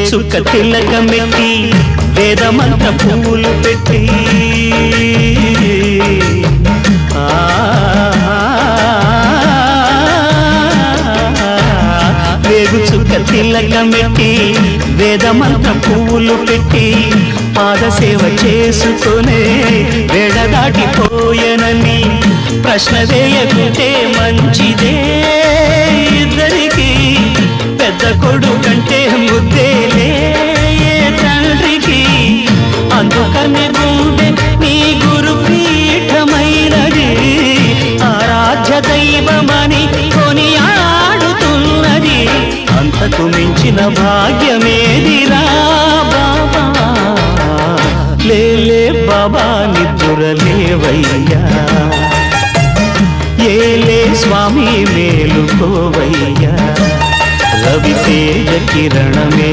చుక్క తిలకమెట్టి వేదమంత పువ్వులు పెట్టి వేగు చుక్క తిలకమెట్టి వేదమంత పువ్వులు పెట్టి పాదసేవ చేసుకునే వేడ దాటిపోయనని ప్రశ్న వేయకుంటే మంచిదే ఇద్దరికి పెద్ద కొడుకంటే ముద్దేలే తండ్రికి అందుకనే గుండె నీ గురు పీఠమైనది ఆరాధ్య దైవమని కొనియాడుతున్నది అంతకు మించిన భాగ్యమేదిరా బాబా లేలే బాబా నిద్దురలేవయ్యా ఏలే స్వామి మేలుకోవయ్యా రవి తేజ కిరణమే